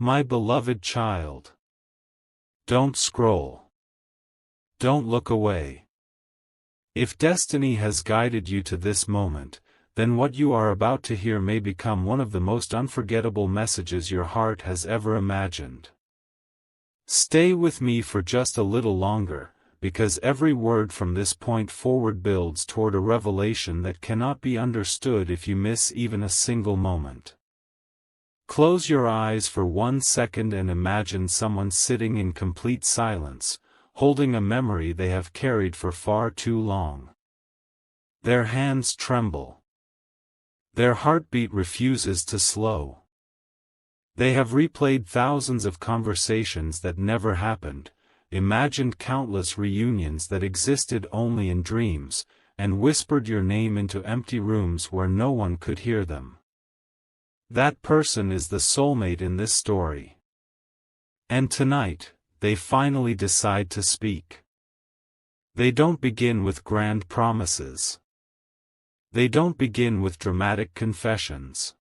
My beloved child. Don't scroll. Don't look away. If destiny has guided you to this moment, then what you are about to hear may become one of the most unforgettable messages your heart has ever imagined. Stay with me for just a little longer, because every word from this point forward builds toward a revelation that cannot be understood if you miss even a single moment. Close your eyes for 1 second and imagine someone sitting in complete silence, holding a memory they have carried for far too long. Their hands tremble. Their heartbeat refuses to slow. They have replayed thousands of conversations that never happened, imagined countless reunions that existed only in dreams, and whispered your name into empty rooms where no one could hear them. That person is the soulmate in this story. And tonight, they finally decide to speak. They don't begin with grand promises. They don't begin with dramatic confessions.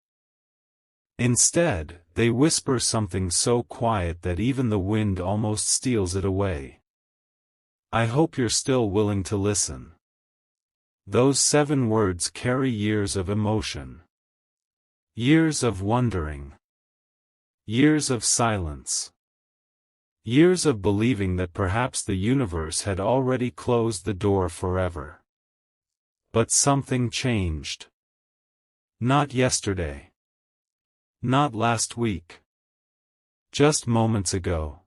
Instead, they whisper something so quiet that even the wind almost steals it away. I hope you're still willing to listen. Those 7 words carry years of emotion. Years of wondering. Years of silence. Years of believing that perhaps the universe had already closed the door forever. But something changed. Not yesterday. Not last week. Just moments ago.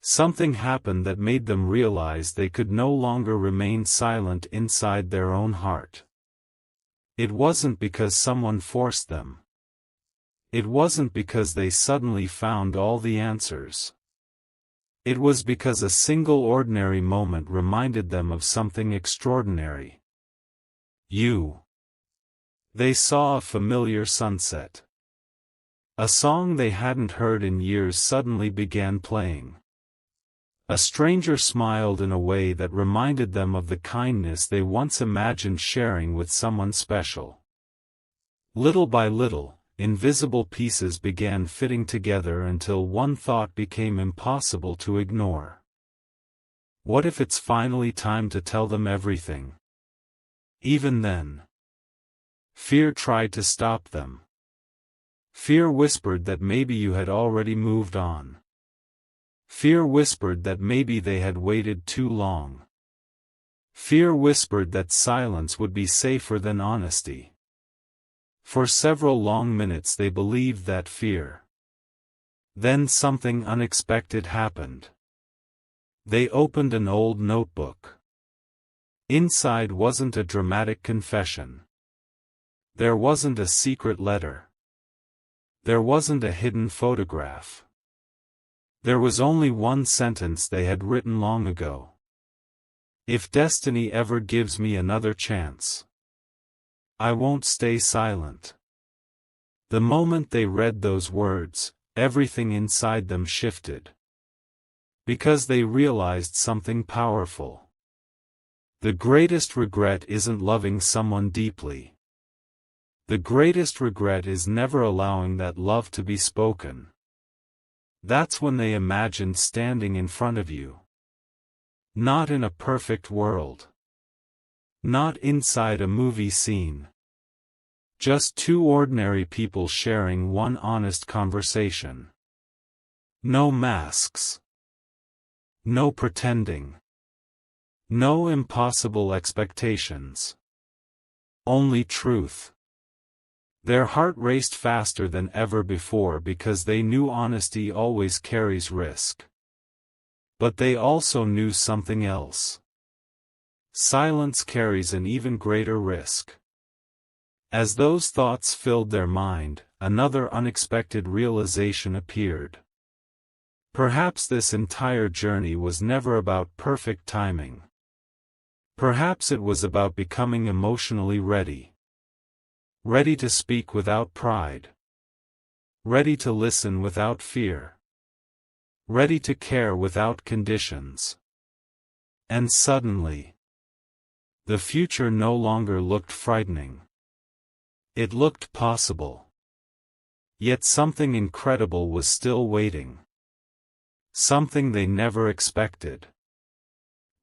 Something happened that made them realize they could no longer remain silent inside their own heart. It wasn't because someone forced them. It wasn't because they suddenly found all the answers. It was because a single ordinary moment reminded them of something extraordinary. You. They saw a familiar sunset. A song they hadn't heard in years suddenly began playing. A stranger smiled in a way that reminded them of the kindness they once imagined sharing with someone special. Little by little, invisible pieces began fitting together until one thought became impossible to ignore. What if it's finally time to tell them everything? Even then, fear tried to stop them. Fear whispered that maybe you had already moved on. Fear whispered that maybe they had waited too long. Fear whispered that silence would be safer than honesty. For several long minutes they believed that fear. Then something unexpected happened. They opened an old notebook. Inside wasn't a dramatic confession. There wasn't a secret letter. There wasn't a hidden photograph. There was only one sentence they had written long ago. If destiny ever gives me another chance, I won't stay silent. The moment they read those words, everything inside them shifted. Because they realized something powerful. The greatest regret isn't loving someone deeply. The greatest regret is never allowing that love to be spoken. That's when they imagined standing in front of you. Not in a perfect world. Not inside a movie scene. Just 2 ordinary people sharing one honest conversation. No masks. No pretending. No impossible expectations. Only truth. Their heart raced faster than ever before because they knew honesty always carries risk. But they also knew something else. Silence carries an even greater risk. As those thoughts filled their mind, another unexpected realization appeared. Perhaps this entire journey was never about perfect timing. Perhaps it was about becoming emotionally ready. Ready to speak without pride. Ready to listen without fear. Ready to care without conditions. And suddenly, the future no longer looked frightening. It looked possible. Yet something incredible was still waiting. Something they never expected.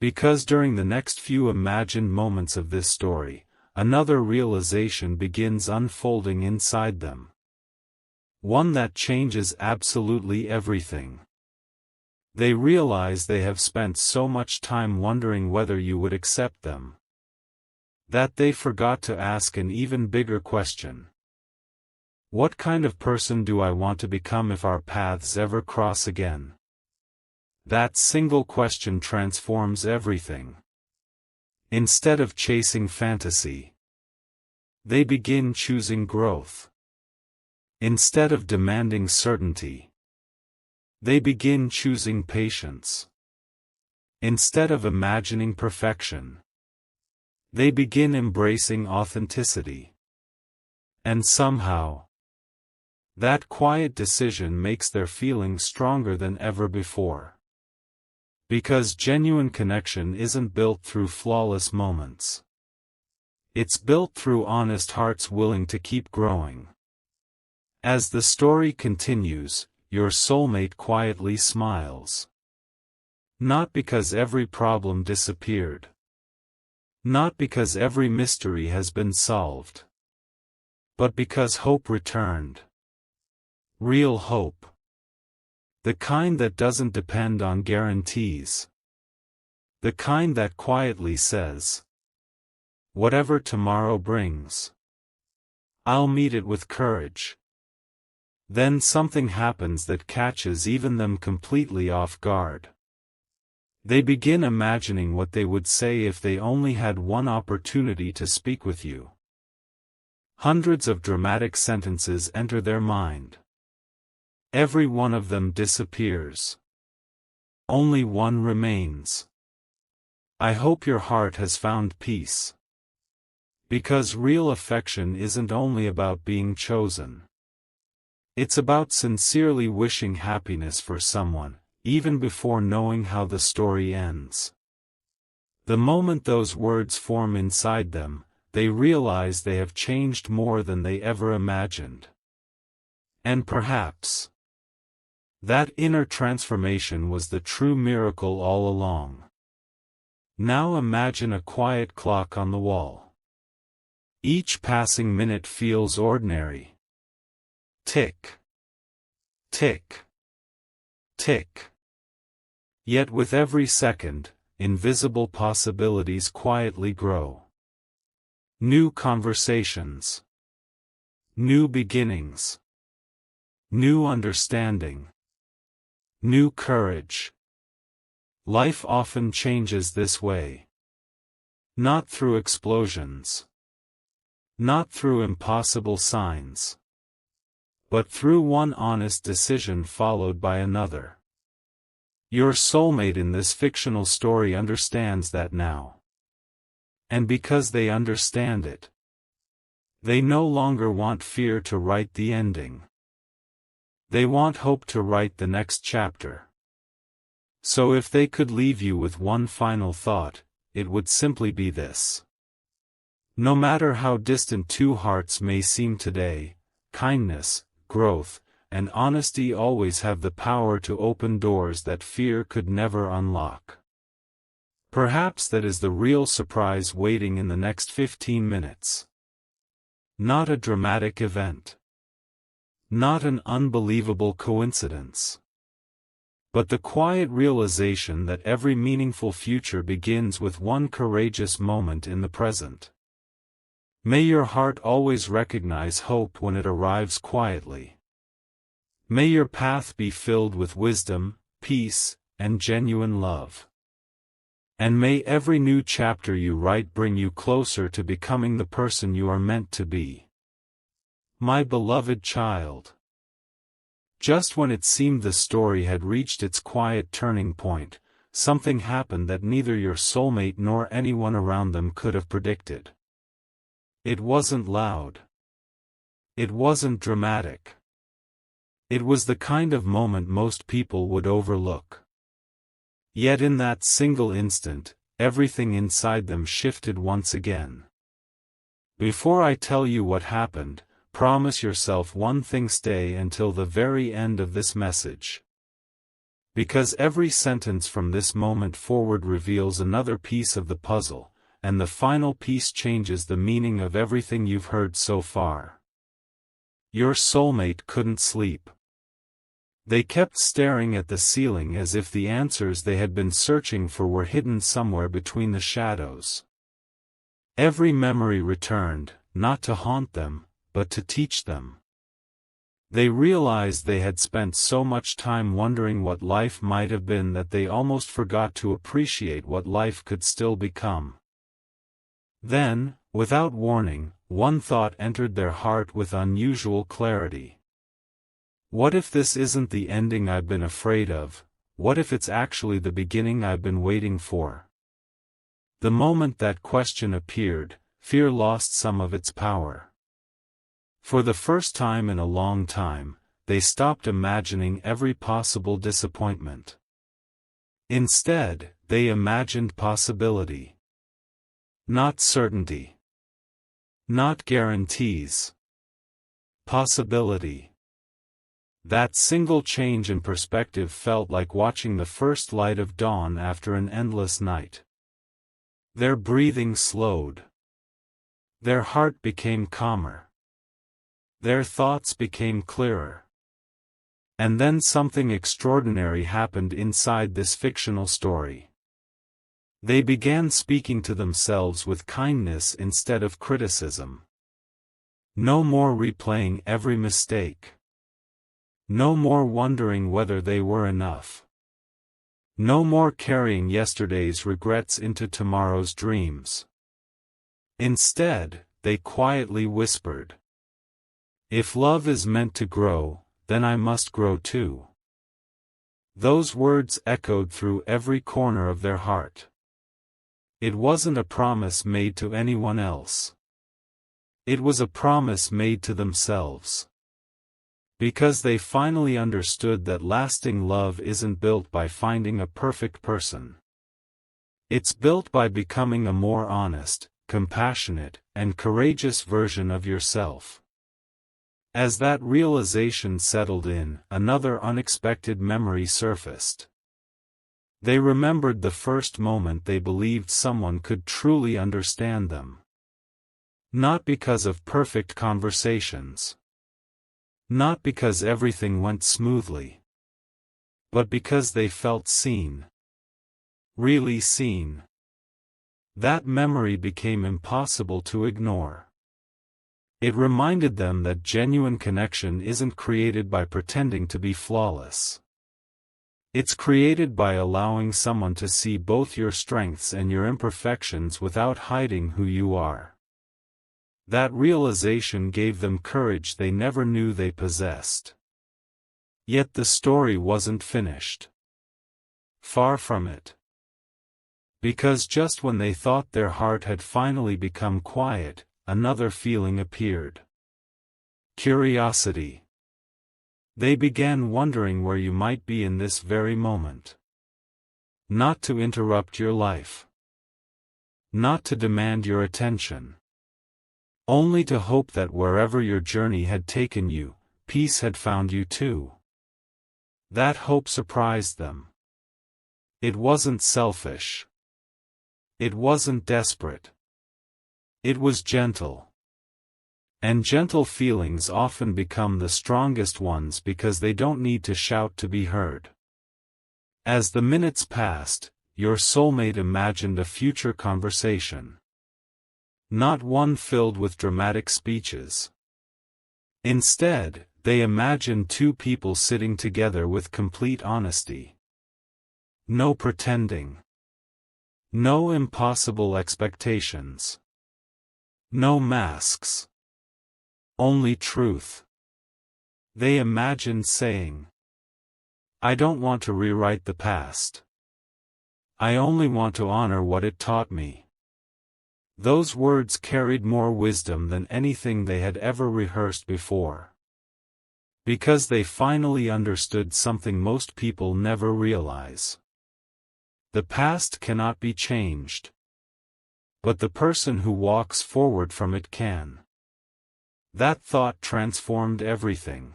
Because during the next few imagined moments of this story, another realization begins unfolding inside them. One that changes absolutely everything. They realize they have spent so much time wondering whether you would accept them, that they forgot to ask an even bigger question. What kind of person do I want to become if our paths ever cross again? That single question transforms everything. Instead of chasing fantasy, they begin choosing growth. Instead of demanding certainty, they begin choosing patience. Instead of imagining perfection, they begin embracing authenticity. And somehow, that quiet decision makes their feelings stronger than ever before. Because genuine connection isn't built through flawless moments. It's built through honest hearts willing to keep growing. As the story continues, your soulmate quietly smiles. Not because every problem disappeared. Not because every mystery has been solved. But because hope returned. Real hope. The kind that doesn't depend on guarantees. The kind that quietly says, whatever tomorrow brings, I'll meet it with courage. Then something happens that catches even them completely off guard. They begin imagining what they would say if they only had one opportunity to speak with you. Hundreds of dramatic sentences enter their mind. Every one of them disappears. Only one remains. I hope your heart has found peace. Because real affection isn't only about being chosen. It's about sincerely wishing happiness for someone, even before knowing how the story ends. The moment those words form inside them, they realize they have changed more than they ever imagined. And perhaps that inner transformation was the true miracle all along. Now imagine a quiet clock on the wall. Each passing minute feels ordinary. Tick. Tick. Tick. Yet with every second, invisible possibilities quietly grow. New conversations. New beginnings. New understanding. New courage. Life often changes this way. Not through explosions. Not through impossible signs. But through one honest decision followed by another. Your soulmate in this fictional story understands that now. And because they understand it, they no longer want fear to write the ending. They want hope to write the next chapter. So if they could leave you with one final thought, it would simply be this. No matter how distant two hearts may seem today, kindness, growth, and honesty always have the power to open doors that fear could never unlock. Perhaps that is the real surprise waiting in the next 15 minutes. Not a dramatic event. Not an unbelievable coincidence. But the quiet realization that every meaningful future begins with one courageous moment in the present. May your heart always recognize hope when it arrives quietly. May your path be filled with wisdom, peace, and genuine love. And may every new chapter you write bring you closer to becoming the person you are meant to be. My beloved child. Just when it seemed the story had reached its quiet turning point, something happened that neither your soulmate nor anyone around them could have predicted. It wasn't loud. It wasn't dramatic. It was the kind of moment most people would overlook. Yet in that single instant, everything inside them shifted once again. Before I tell you what happened, promise yourself one thing: stay until the very end of this message. Because every sentence from this moment forward reveals another piece of the puzzle, and the final piece changes the meaning of everything you've heard so far. Your soulmate couldn't sleep. They kept staring at the ceiling as if the answers they had been searching for were hidden somewhere between the shadows. Every memory returned, not to haunt them, but to teach them. They realized they had spent so much time wondering what life might have been that they almost forgot to appreciate what life could still become. Then, without warning, one thought entered their heart with unusual clarity. What if this isn't the ending I've been afraid of? What if it's actually the beginning I've been waiting for? The moment that question appeared, fear lost some of its power. For the first time in a long time, they stopped imagining every possible disappointment. Instead, they imagined possibility. Not certainty. Not guarantees. Possibility. That single change in perspective felt like watching the first light of dawn after an endless night. Their breathing slowed. Their heart became calmer. Their thoughts became clearer. And then something extraordinary happened inside this fictional story. They began speaking to themselves with kindness instead of criticism. No more replaying every mistake. No more wondering whether they were enough. No more carrying yesterday's regrets into tomorrow's dreams. Instead, they quietly whispered, "If love is meant to grow, then I must grow too." Those words echoed through every corner of their heart. It wasn't a promise made to anyone else. It was a promise made to themselves. Because they finally understood that lasting love isn't built by finding a perfect person. It's built by becoming a more honest, compassionate, and courageous version of yourself. As that realization settled in, another unexpected memory surfaced. They remembered the first moment they believed someone could truly understand them. Not because of perfect conversations. Not because everything went smoothly. But because they felt seen. Really seen. That memory became impossible to ignore. It reminded them that genuine connection isn't created by pretending to be flawless. It's created by allowing someone to see both your strengths and your imperfections without hiding who you are. That realization gave them courage they never knew they possessed. Yet the story wasn't finished. Far from it. Because just when they thought their heart had finally become quiet, another feeling appeared. Curiosity. They began wondering where you might be in this very moment. Not to interrupt your life. Not to demand your attention. Only to hope that wherever your journey had taken you, peace had found you too. That hope surprised them. It wasn't selfish. It wasn't desperate. It was gentle. And gentle feelings often become the strongest ones because they don't need to shout to be heard. As the minutes passed, your soulmate imagined a future conversation. Not one filled with dramatic speeches. Instead, they imagined two people sitting together with complete honesty. No pretending. No impossible expectations. No masks. Only truth. They imagined saying, "I don't want to rewrite the past. I only want to honor what it taught me." Those words carried more wisdom than anything they had ever rehearsed before. Because they finally understood something most people never realize. The past cannot be changed. But the person who walks forward from it can. That thought transformed everything.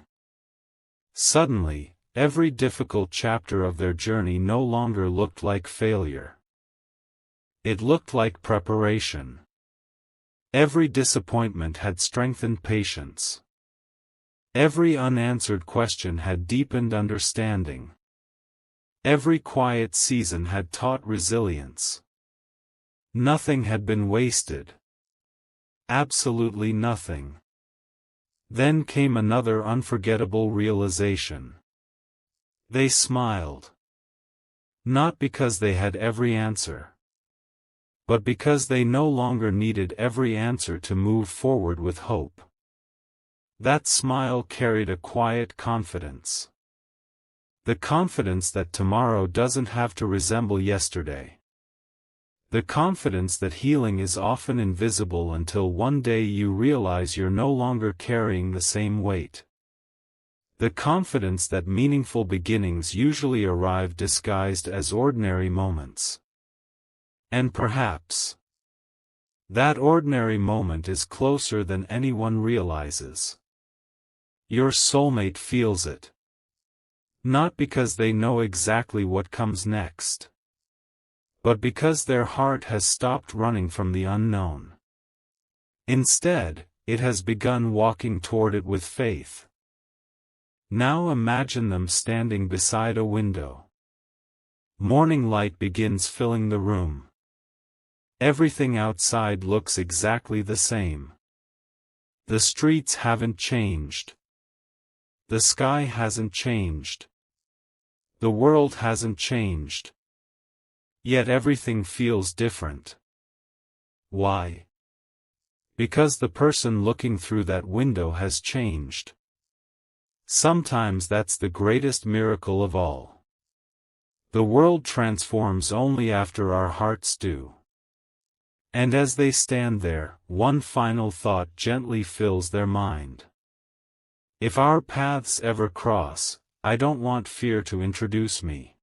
Suddenly, every difficult chapter of their journey no longer looked like failure. It looked like preparation. Every disappointment had strengthened patience. Every unanswered question had deepened understanding. Every quiet season had taught resilience. Nothing had been wasted. Absolutely nothing. Then came another unforgettable realization. They smiled. Not because they had every answer, but because they no longer needed every answer to move forward with hope. That smile carried a quiet confidence. The confidence that tomorrow doesn't have to resemble yesterday. The confidence that healing is often invisible until one day you realize you're no longer carrying the same weight. The confidence that meaningful beginnings usually arrive disguised as ordinary moments. And perhaps that ordinary moment is closer than anyone realizes. Your soulmate feels it. Not because they know exactly what comes next, but because their heart has stopped running from the unknown. Instead, it has begun walking toward it with faith. Now imagine them standing beside a window. Morning light begins filling the room. Everything outside looks exactly the same. The streets haven't changed. The sky hasn't changed. The world hasn't changed. Yet everything feels different. Why? Because the person looking through that window has changed. Sometimes that's the greatest miracle of all. The world transforms only after our hearts do. And as they stand there, one final thought gently fills their mind. If our paths ever cross, I don't want fear to introduce me.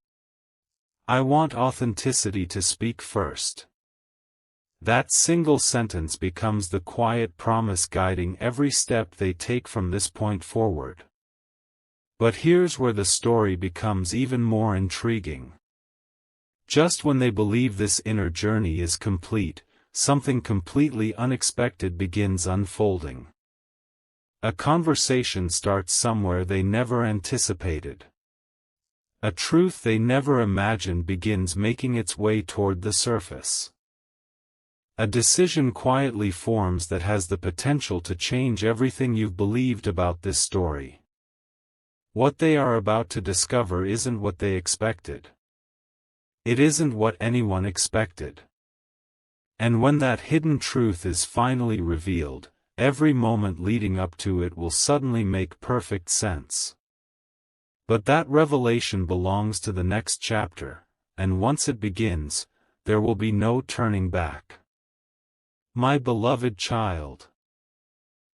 I want authenticity to speak first. That single sentence becomes the quiet promise guiding every step they take from this point forward. But here's where the story becomes even more intriguing. Just when they believe this inner journey is complete, something completely unexpected begins unfolding. A conversation starts somewhere they never anticipated. A truth they never imagined begins making its way toward the surface. A decision quietly forms that has the potential to change everything you've believed about this story. What they are about to discover isn't what they expected. It isn't what anyone expected. And when that hidden truth is finally revealed, every moment leading up to it will suddenly make perfect sense. But that revelation belongs to the next chapter, and once it begins, there will be no turning back. My beloved child.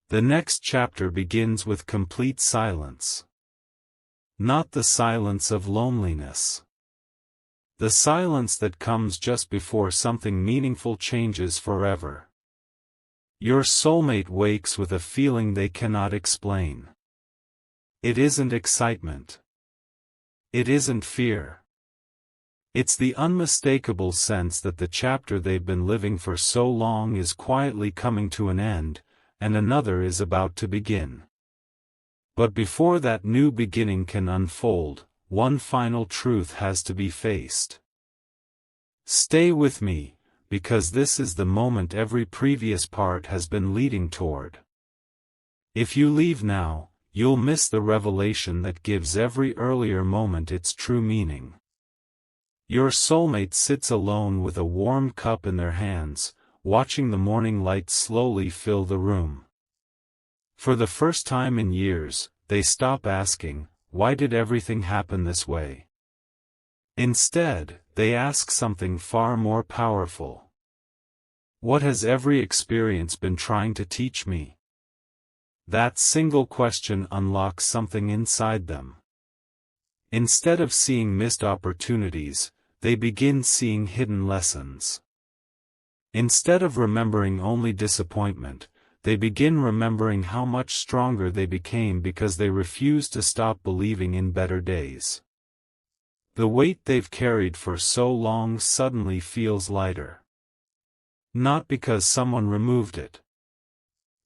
The next chapter begins with complete silence. Not the silence of loneliness. The silence that comes just before something meaningful changes forever. Your soulmate wakes with a feeling they cannot explain. It isn't excitement. It isn't fear. It's the unmistakable sense that the chapter they've been living for so long is quietly coming to an end, and another is about to begin. But before that new beginning can unfold, one final truth has to be faced. Stay with me, because this is the moment every previous part has been leading toward. If you leave now, you'll miss the revelation that gives every earlier moment its true meaning. Your soulmate sits alone with a warm cup in their hands, watching the morning light slowly fill the room. For the first time in years, they stop asking, "Why did everything happen this way?" Instead, they ask something far more powerful. What has every experience been trying to teach me? That single question unlocks something inside them. Instead of seeing missed opportunities, they begin seeing hidden lessons. Instead of remembering only disappointment, they begin remembering how much stronger they became because they refuse to stop believing in better days. The weight they've carried for so long suddenly feels lighter. Not because someone removed it.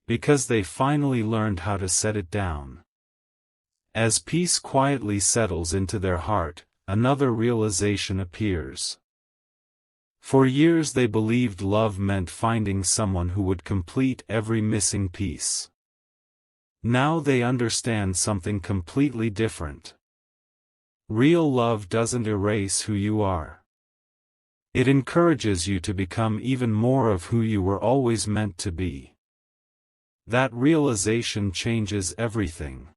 Because they finally learned how to set it down. As peace quietly settles into their heart, another realization appears. For years they believed love meant finding someone who would complete every missing piece. Now they understand something completely different. Real love doesn't erase who you are. It encourages you to become even more of who you were always meant to be. That realization changes everything.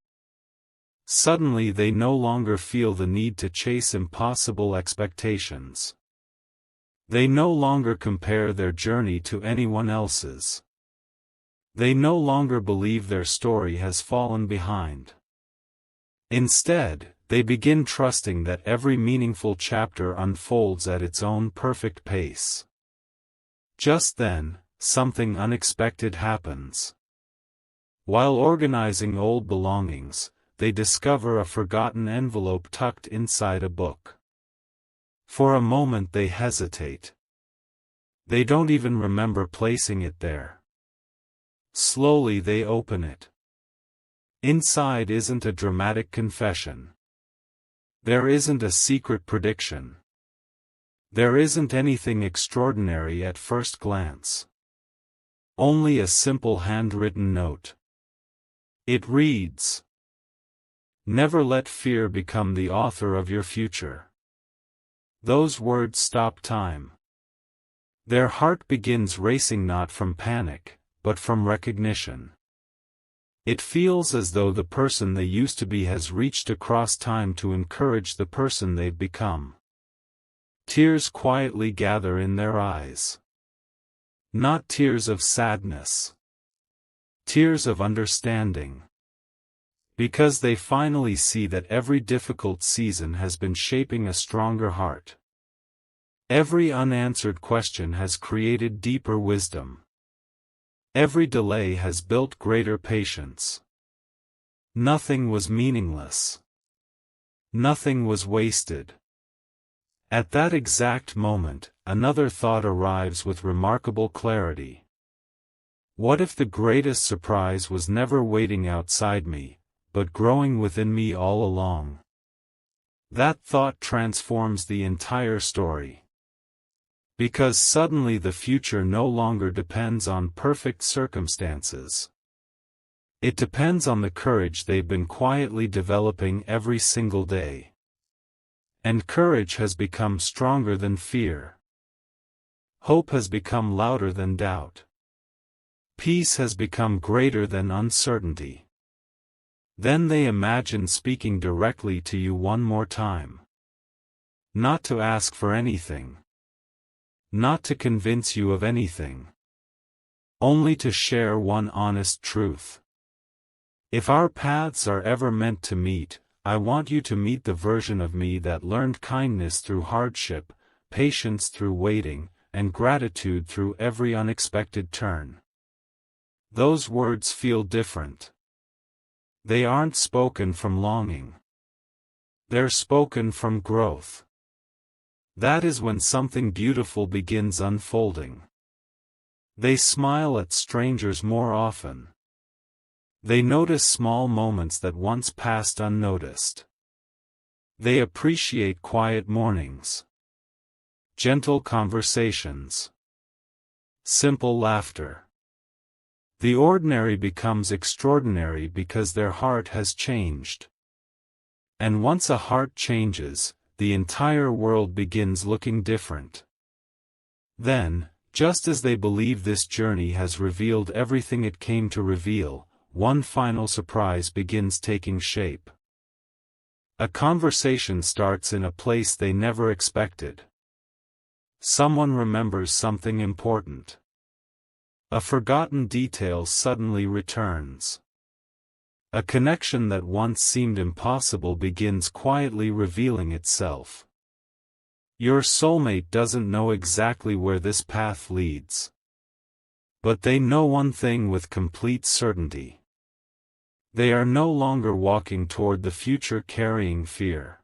Suddenly they no longer feel the need to chase impossible expectations. They no longer compare their journey to anyone else's. They no longer believe their story has fallen behind. Instead, they begin trusting that every meaningful chapter unfolds at its own perfect pace. Just then, something unexpected happens. While organizing old belongings, they discover a forgotten envelope tucked inside a book. For a moment they hesitate. They don't even remember placing it there. Slowly they open it. Inside isn't a dramatic confession. There isn't a secret prediction. There isn't anything extraordinary at first glance. Only a simple handwritten note. It reads, "Never let fear become the author of your future." Those words stop time. Their heart begins racing not from panic, but from recognition. It feels as though the person they used to be has reached across time to encourage the person they've become. Tears quietly gather in their eyes. Not tears of sadness. Tears of understanding. Because they finally see that every difficult season has been shaping a stronger heart. Every unanswered question has created deeper wisdom. Every delay has built greater patience. Nothing was meaningless. Nothing was wasted. At that exact moment, another thought arrives with remarkable clarity. What if the greatest surprise was never waiting outside me, but growing within me all along? That thought transforms the entire story. Because suddenly the future no longer depends on perfect circumstances. It depends on the courage they've been quietly developing every single day. And courage has become stronger than fear. Hope has become louder than doubt. Peace has become greater than uncertainty. Then they imagine speaking directly to you one more time. Not to ask for anything. Not to convince you of anything. Only to share one honest truth. If our paths are ever meant to meet, I want you to meet the version of me that learned kindness through hardship, patience through waiting, and gratitude through every unexpected turn. Those words feel different. They aren't spoken from longing. They're spoken from growth. That is when something beautiful begins unfolding. They smile at strangers more often. They notice small moments that once passed unnoticed. They appreciate quiet mornings. Gentle conversations. Simple laughter. The ordinary becomes extraordinary because their heart has changed. And once a heart changes, the entire world begins looking different. Then, just as they believe this journey has revealed everything it came to reveal, one final surprise begins taking shape. A conversation starts in a place they never expected. Someone remembers something important. A forgotten detail suddenly returns. A connection that once seemed impossible begins quietly revealing itself. Your soulmate doesn't know exactly where this path leads. But they know one thing with complete certainty. They are no longer walking toward the future carrying fear.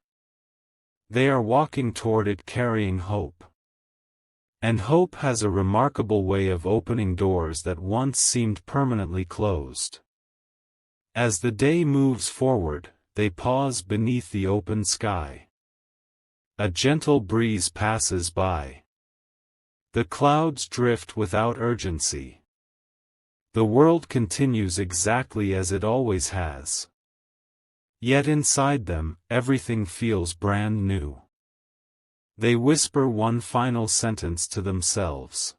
They are walking toward it carrying hope. And hope has a remarkable way of opening doors that once seemed permanently closed. As the day moves forward, they pause beneath the open sky. A gentle breeze passes by. The clouds drift without urgency. The world continues exactly as it always has. Yet inside them, everything feels brand new. They whisper one final sentence to themselves.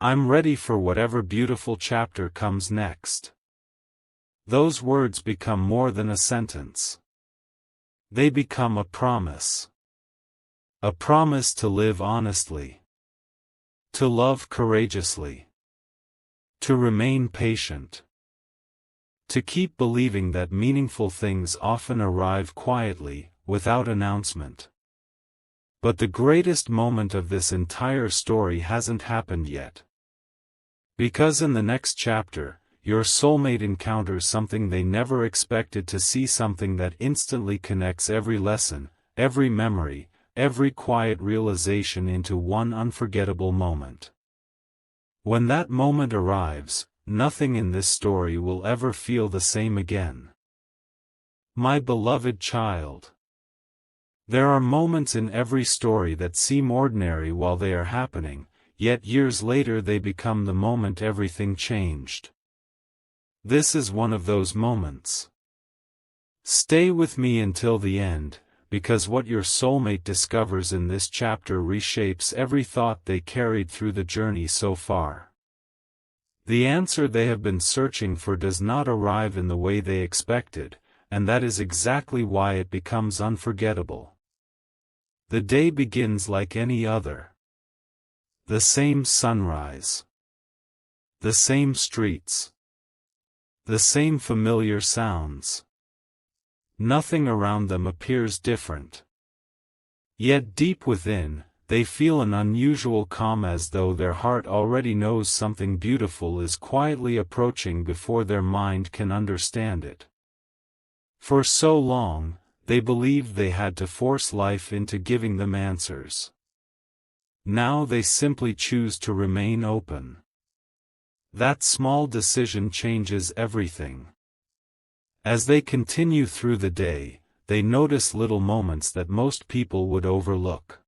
I'm ready for whatever beautiful chapter comes next. Those words become more than a sentence. They become a promise. A promise to live honestly. To love courageously. To remain patient. To keep believing that meaningful things often arrive quietly, without announcement. But the greatest moment of this entire story hasn't happened yet. Because in the next chapter, your soulmate encounters something they never expected to see, something that instantly connects every lesson, every memory, every quiet realization into one unforgettable moment. When that moment arrives, nothing in this story will ever feel the same again. My beloved child. There are moments in every story that seem ordinary while they are happening, yet years later they become the moment everything changed. This is one of those moments. Stay with me until the end, because what your soulmate discovers in this chapter reshapes every thought they carried through the journey so far. The answer they have been searching for does not arrive in the way they expected, and that is exactly why it becomes unforgettable. The day begins like any other. The same sunrise. The same streets. The same familiar sounds. Nothing around them appears different. Yet deep within, they feel an unusual calm, as though their heart already knows something beautiful is quietly approaching before their mind can understand it. For so long, they believed they had to force life into giving them answers. Now they simply choose to remain open. That small decision changes everything. As they continue through the day, they notice little moments that most people would overlook.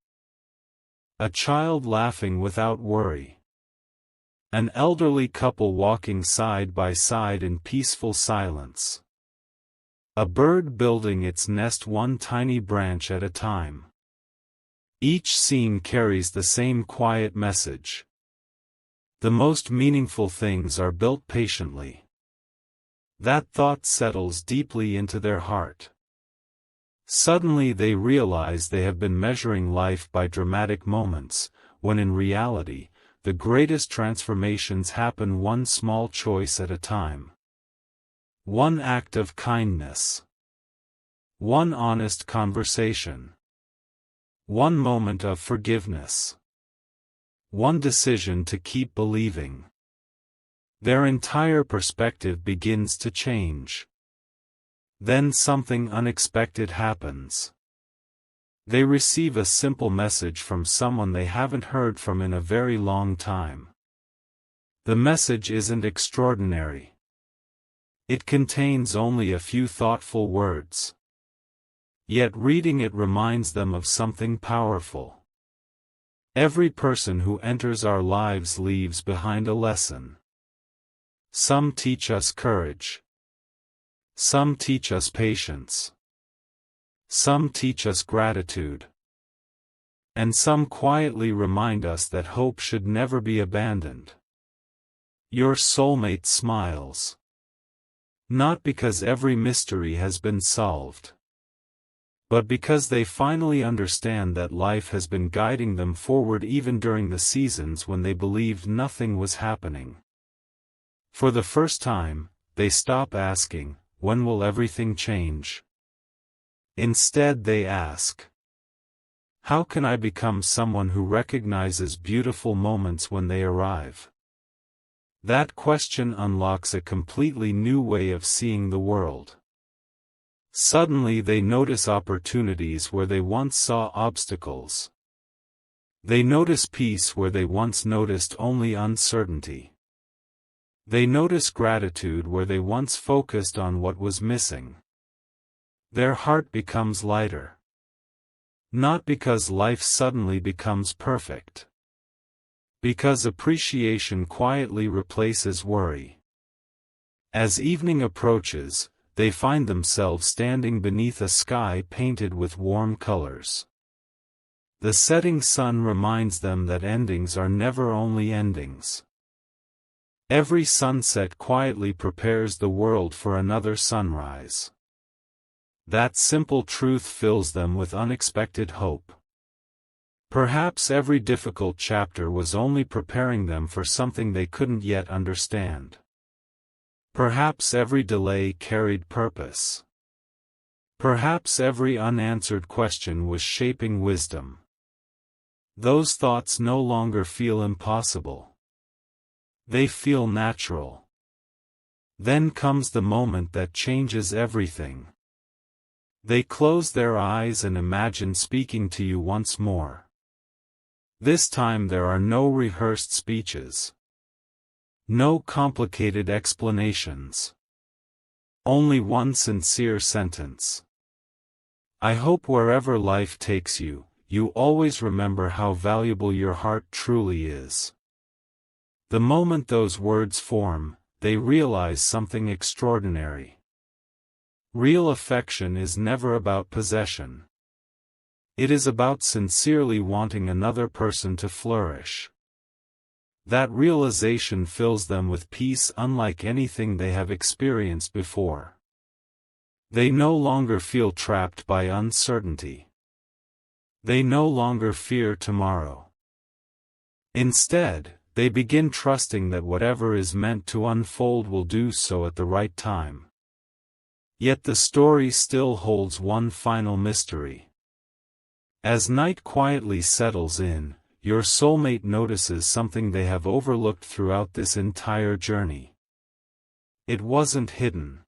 A child laughing without worry. An elderly couple walking side by side in peaceful silence. A bird building its nest one tiny branch at a time. Each scene carries the same quiet message. The most meaningful things are built patiently. That thought settles deeply into their heart. Suddenly they realize they have been measuring life by dramatic moments, when in reality, the greatest transformations happen one small choice at a time. One act of kindness. One honest conversation. One moment of forgiveness. One decision to keep believing. Their entire perspective begins to change. Then something unexpected happens. They receive a simple message from someone they haven't heard from in a very long time. The message isn't extraordinary. It contains only a few thoughtful words. Yet reading it reminds them of something powerful. Every person who enters our lives leaves behind a lesson. Some teach us courage. Some teach us patience. Some teach us gratitude. And some quietly remind us that hope should never be abandoned. Your soulmate smiles. Not because every mystery has been solved, but because they finally understand that life has been guiding them forward even during the seasons when they believed nothing was happening. For the first time, they stop asking, "When will everything change?" Instead they ask, "How can I become someone who recognizes beautiful moments when they arrive?" That question unlocks a completely new way of seeing the world. Suddenly they notice opportunities where they once saw obstacles. They notice peace where they once noticed only uncertainty. They notice gratitude where they once focused on what was missing. Their heart becomes lighter. Not because life suddenly becomes perfect. Because appreciation quietly replaces worry. As evening approaches, they find themselves standing beneath a sky painted with warm colors. The setting sun reminds them that endings are never only endings. Every sunset quietly prepares the world for another sunrise. That simple truth fills them with unexpected hope. Perhaps every difficult chapter was only preparing them for something they couldn't yet understand. Perhaps every delay carried purpose. Perhaps every unanswered question was shaping wisdom. Those thoughts no longer feel impossible. They feel natural. Then comes the moment that changes everything. They close their eyes and imagine speaking to you once more. This time there are no rehearsed speeches. No complicated explanations. Only one sincere sentence. I hope wherever life takes you, you always remember how valuable your heart truly is. The moment those words form, they realize something extraordinary. Real affection is never about possession. It is about sincerely wanting another person to flourish. That realization fills them with peace unlike anything they have experienced before. They no longer feel trapped by uncertainty. They no longer fear tomorrow. Instead, they begin trusting that whatever is meant to unfold will do so at the right time. Yet the story still holds one final mystery. As night quietly settles in, your soulmate notices something they have overlooked throughout this entire journey. It wasn't hidden.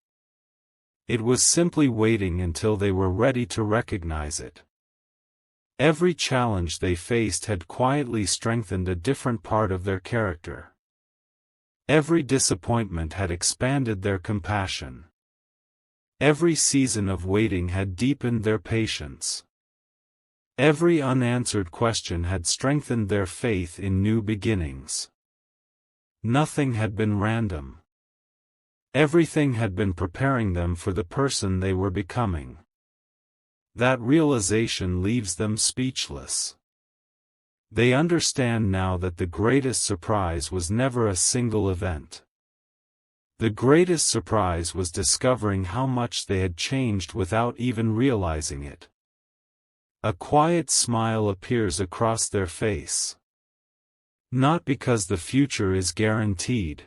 It was simply waiting until they were ready to recognize it. Every challenge they faced had quietly strengthened a different part of their character. Every disappointment had expanded their compassion. Every season of waiting had deepened their patience. Every unanswered question had strengthened their faith in new beginnings. Nothing had been random. Everything had been preparing them for the person they were becoming. That realization leaves them speechless. They understand now that the greatest surprise was never a single event. The greatest surprise was discovering how much they had changed without even realizing it. A quiet smile appears across their face. Not because the future is guaranteed,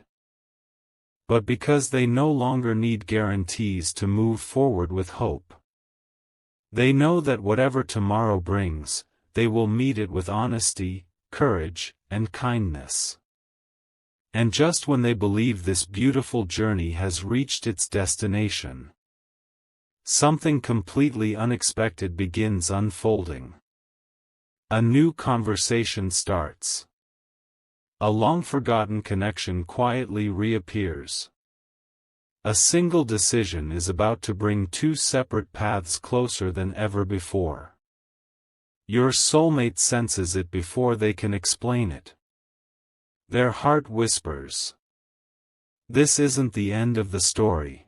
but because they no longer need guarantees to move forward with hope. They know that whatever tomorrow brings, they will meet it with honesty, courage, and kindness. And just when they believe this beautiful journey has reached its destination, something completely unexpected begins unfolding. A new conversation starts. A long-forgotten connection quietly reappears. A single decision is about to bring two separate paths closer than ever before. Your soulmate senses it before they can explain it. Their heart whispers. This isn't the end of the story.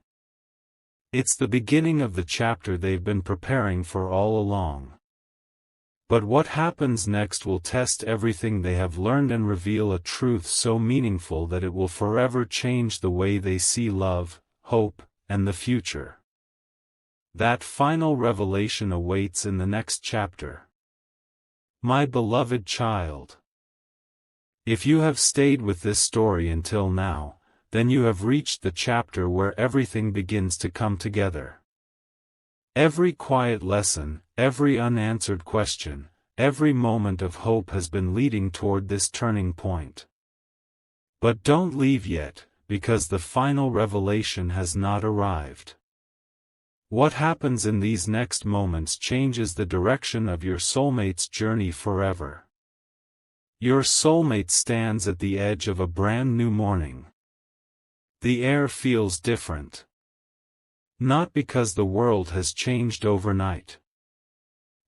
It's the beginning of the chapter they've been preparing for all along. But what happens next will test everything they have learned and reveal a truth so meaningful that it will forever change the way they see love, hope, and the future. That final revelation awaits in the next chapter. My beloved child. If you have stayed with this story until now, then you have reached the chapter where everything begins to come together. Every quiet lesson, every unanswered question, every moment of hope has been leading toward this turning point. But don't leave yet, because the final revelation has not arrived. What happens in these next moments changes the direction of your soulmate's journey forever. Your soulmate stands at the edge of a brand new morning. The air feels different. Not because the world has changed overnight,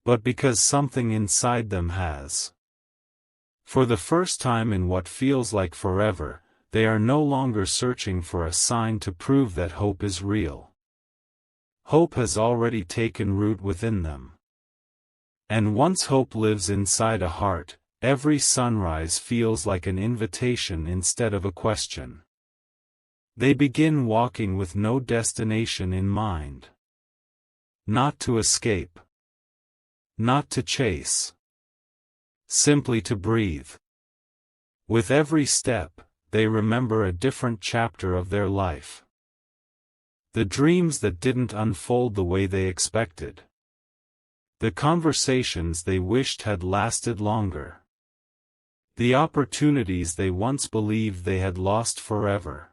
but because something inside them has. For the first time in what feels like forever, they are no longer searching for a sign to prove that hope is real. Hope has already taken root within them. And once hope lives inside a heart, every sunrise feels like an invitation instead of a question. They begin walking with no destination in mind. Not to escape. Not to chase. Simply to breathe. With every step, they remember a different chapter of their life. The dreams that didn't unfold the way they expected. The conversations they wished had lasted longer. The opportunities they once believed they had lost forever.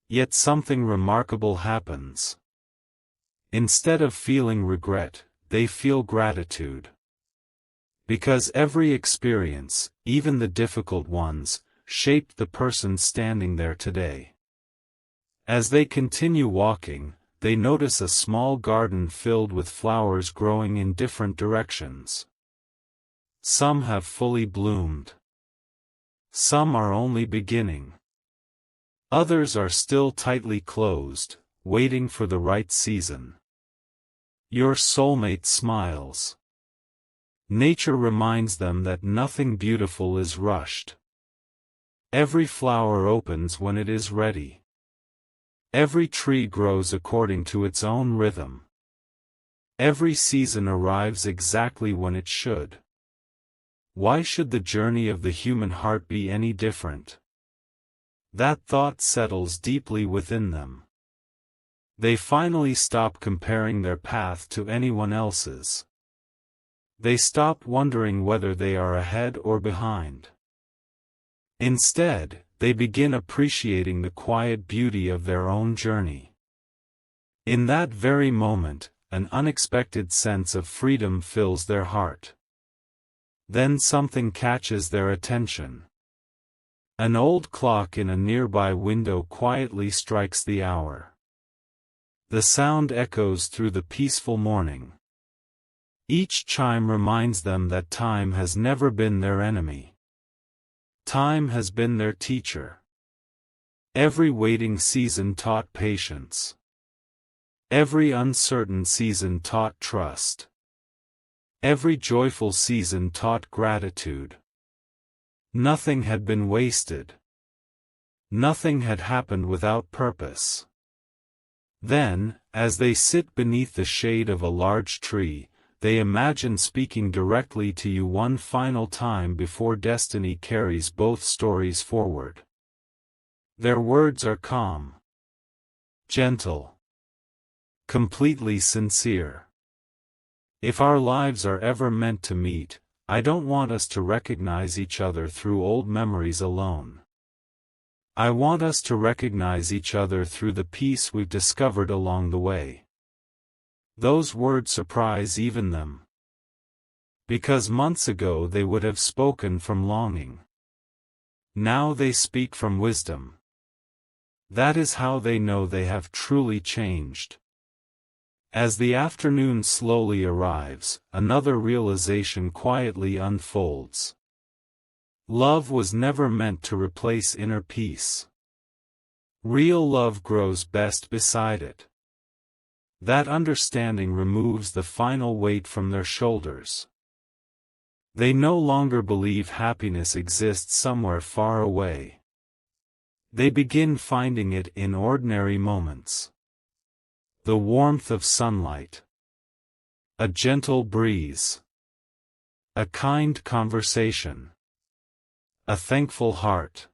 Yet something remarkable happens. Instead of feeling regret, they feel gratitude. Because every experience, even the difficult ones, shaped the person standing there today. As they continue walking, they notice a small garden filled with flowers growing in different directions. Some have fully bloomed. Some are only beginning. Others are still tightly closed, waiting for the right season. Your soulmate smiles. Nature reminds them that nothing beautiful is rushed. Every flower opens when it is ready. Every tree grows according to its own rhythm. Every season arrives exactly when it should. Why should the journey of the human heart be any different? That thought settles deeply within them. They finally stop comparing their path to anyone else's. They stop wondering whether they are ahead or behind. Instead, they begin appreciating the quiet beauty of their own journey. In that very moment, an unexpected sense of freedom fills their heart. Then something catches their attention. An old clock in a nearby window quietly strikes the hour. The sound echoes through the peaceful morning. Each chime reminds them that time has never been their enemy. Time has been their teacher. Every waiting season taught patience. Every uncertain season taught trust. Every joyful season taught gratitude. Nothing had been wasted. Nothing had happened without purpose. Then, as they sit beneath the shade of a large tree, they imagine speaking directly to you one final time before destiny carries both stories forward. Their words are calm, gentle, completely sincere. If our lives are ever meant to meet, I don't want us to recognize each other through old memories alone. I want us to recognize each other through the peace we've discovered along the way. Those words surprise even them. Because months ago they would have spoken from longing. Now they speak from wisdom. That is how they know they have truly changed. As the afternoon slowly arrives, another realization quietly unfolds. Love was never meant to replace inner peace. Real love grows best beside it. That understanding removes the final weight from their shoulders. They no longer believe happiness exists somewhere far away. They begin finding it in ordinary moments. The warmth of sunlight. A gentle breeze. A kind conversation. A thankful heart.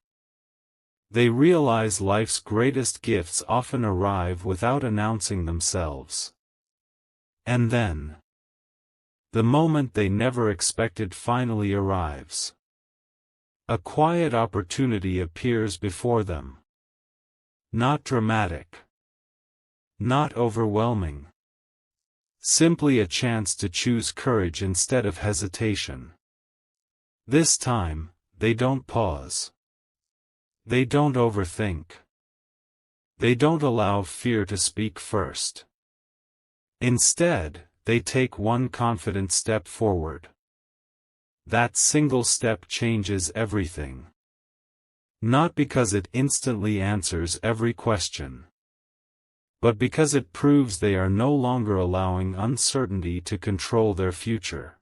They realize life's greatest gifts often arrive without announcing themselves. And then, the moment they never expected finally arrives. A quiet opportunity appears before them. Not dramatic. Not overwhelming. Simply a chance to choose courage instead of hesitation. This time, they don't pause. They don't overthink. They don't allow fear to speak first. Instead, they take one confident step forward. That single step changes everything. Not because it instantly answers every question, but because it proves they are no longer allowing uncertainty to control their future.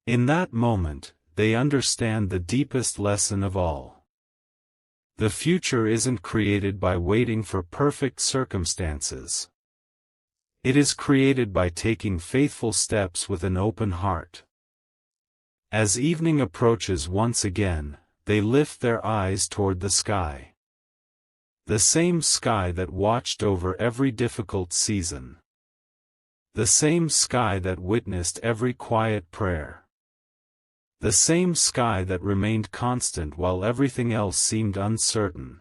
In that moment, they understand the deepest lesson of all. The future isn't created by waiting for perfect circumstances. It is created by taking faithful steps with an open heart. As evening approaches once again, they lift their eyes toward the sky. The same sky that watched over every difficult season. The same sky that witnessed every quiet prayer. The same sky that remained constant while everything else seemed uncertain.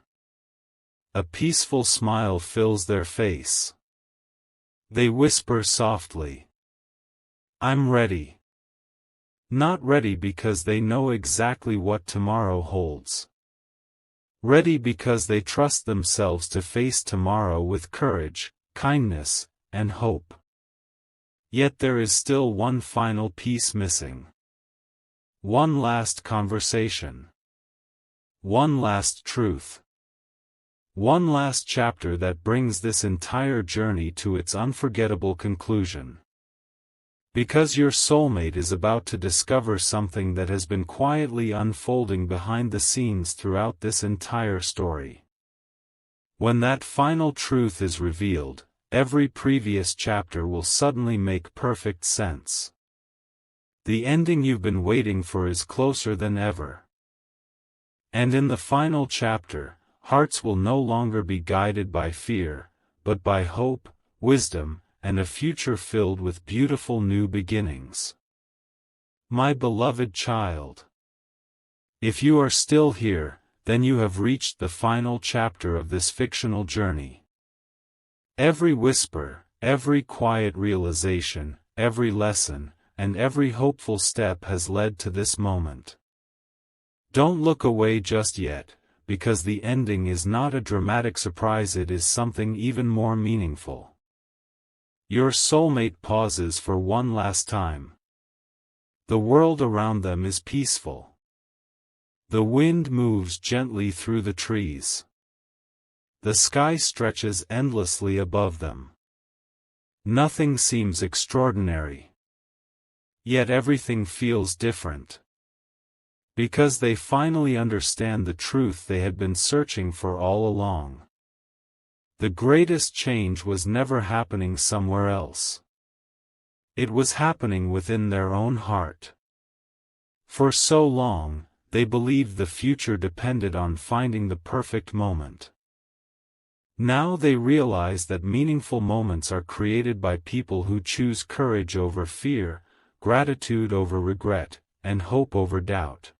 A peaceful smile fills their face. They whisper softly, "I'm ready." Not ready because they know exactly what tomorrow holds. Ready because they trust themselves to face tomorrow with courage, kindness, and hope. Yet there is still one final piece missing. One last conversation. One last truth. One last chapter that brings this entire journey to its unforgettable conclusion. Because your soulmate is about to discover something that has been quietly unfolding behind the scenes throughout this entire story. When that final truth is revealed, every previous chapter will suddenly make perfect sense. The ending you've been waiting for is closer than ever. And in the final chapter, hearts will no longer be guided by fear, but by hope, wisdom, and a future filled with beautiful new beginnings. My beloved child. If you are still here, then you have reached the final chapter of this fictional journey. Every whisper, every quiet realization, every lesson, and every hopeful step has led to this moment. Don't look away just yet, because the ending is not a dramatic surprise, it is something even more meaningful. Your soulmate pauses for one last time. The world around them is peaceful. The wind moves gently through the trees. The sky stretches endlessly above them. Nothing seems extraordinary. Yet everything feels different. Because they finally understand the truth they had been searching for all along. The greatest change was never happening somewhere else. It was happening within their own heart. For so long, they believed the future depended on finding the perfect moment. Now they realize that meaningful moments are created by people who choose courage over fear, gratitude over regret, and hope over doubt.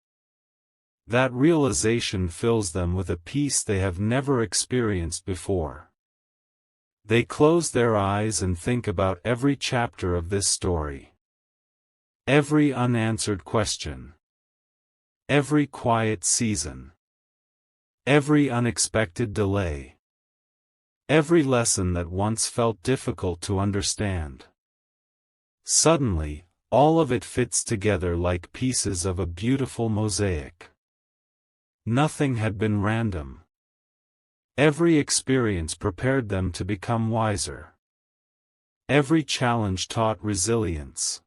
That realization fills them with a peace they have never experienced before. They close their eyes and think about every chapter of this story. Every unanswered question. Every quiet season. Every unexpected delay. Every lesson that once felt difficult to understand. Suddenly, all of it fits together like pieces of a beautiful mosaic. Nothing had been random. Every experience prepared them to become wiser. Every challenge taught resilience.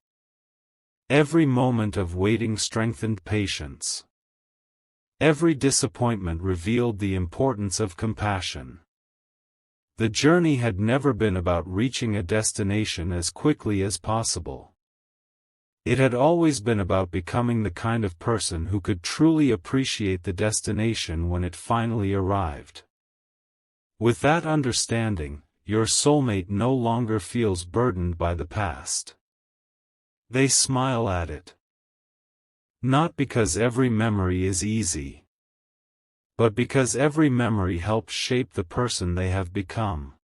Every moment of waiting strengthened patience. Every disappointment revealed the importance of compassion. The journey had never been about reaching a destination as quickly as possible. It had always been about becoming the kind of person who could truly appreciate the destination when it finally arrived. With that understanding, your soulmate no longer feels burdened by the past. They smile at it. Not because every memory is easy, but because every memory helps shape the person they have become.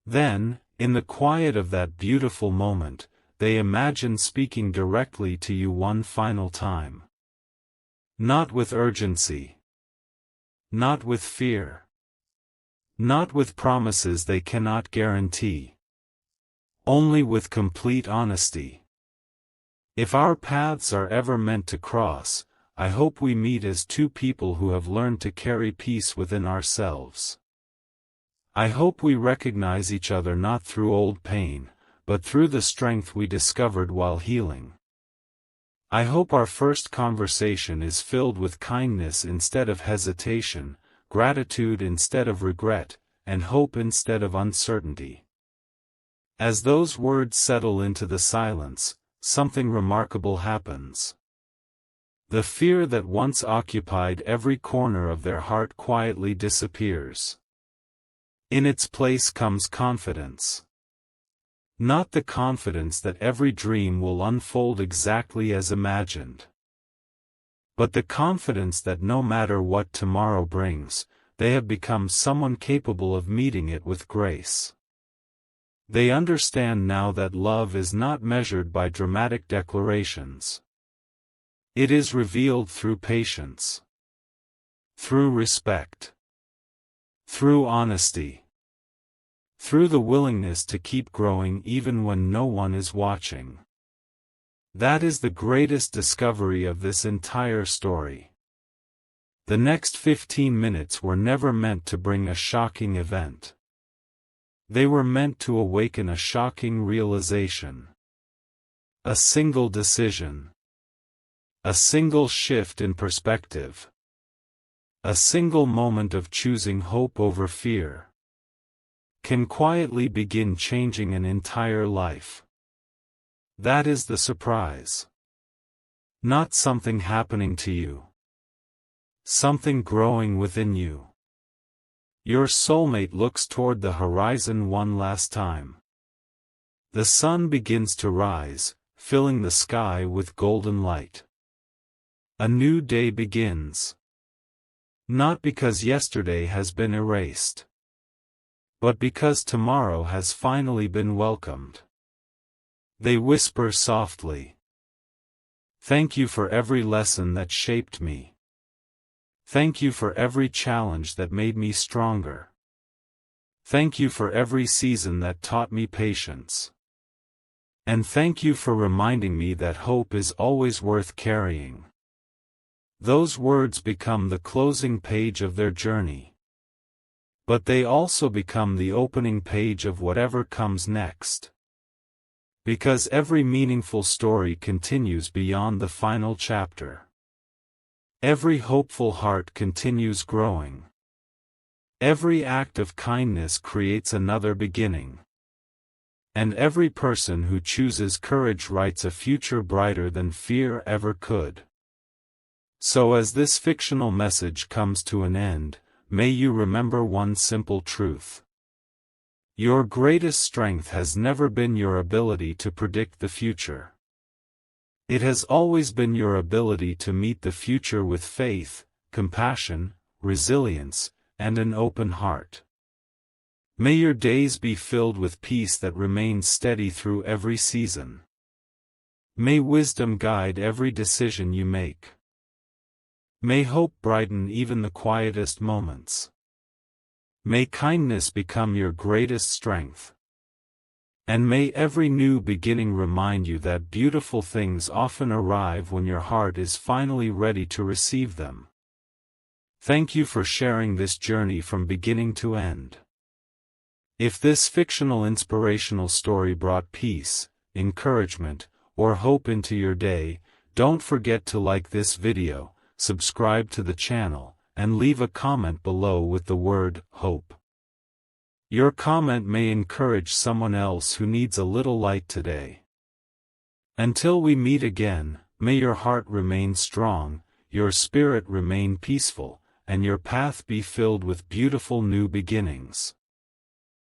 Then, in the quiet of that beautiful moment, they imagine speaking directly to you one final time. Not with urgency. Not with fear. Not with promises they cannot guarantee. Only with complete honesty. If our paths are ever meant to cross, I hope we meet as two people who have learned to carry peace within ourselves. I hope we recognize each other not through old pain, but through the strength we discovered while healing. I hope our first conversation is filled with kindness instead of hesitation, gratitude instead of regret, and hope instead of uncertainty. As those words settle into the silence, something remarkable happens. The fear that once occupied every corner of their heart quietly disappears. In its place comes confidence. Not the confidence that every dream will unfold exactly as imagined, but the confidence that no matter what tomorrow brings, they have become someone capable of meeting it with grace. They understand now that love is not measured by dramatic declarations. It is revealed through patience, through respect, through honesty, through the willingness to keep growing even when no one is watching. That is the greatest discovery of this entire story. The next 15 minutes were never meant to bring a shocking event. They were meant to awaken a shocking realization. A single decision. A single shift in perspective. A single moment of choosing hope over fear can quietly begin changing an entire life. That is the surprise. Not something happening to you. Something growing within you. Your soulmate looks toward the horizon one last time. The sun begins to rise, filling the sky with golden light. A new day begins. Not because yesterday has been erased, but because tomorrow has finally been welcomed. They whisper softly. Thank you for every lesson that shaped me. Thank you for every challenge that made me stronger. Thank you for every season that taught me patience. And thank you for reminding me that hope is always worth carrying. Those words become the closing page of their journey. But they also become the opening page of whatever comes next. Because every meaningful story continues beyond the final chapter. Every hopeful heart continues growing. Every act of kindness creates another beginning. And every person who chooses courage writes a future brighter than fear ever could. So as this fictional message comes to an end, may you remember one simple truth. Your greatest strength has never been your ability to predict the future. It has always been your ability to meet the future with faith, compassion, resilience, and an open heart. May your days be filled with peace that remains steady through every season. May wisdom guide every decision you make. May hope brighten even the quietest moments. May kindness become your greatest strength. And may every new beginning remind you that beautiful things often arrive when your heart is finally ready to receive them. Thank you for sharing this journey from beginning to end. If this fictional inspirational story brought peace, encouragement, or hope into your day, don't forget to like this video, subscribe to the channel, and leave a comment below with the word hope. Your comment may encourage someone else who needs a little light today. Until we meet again, may your heart remain strong, your spirit remain peaceful, and your path be filled with beautiful new beginnings.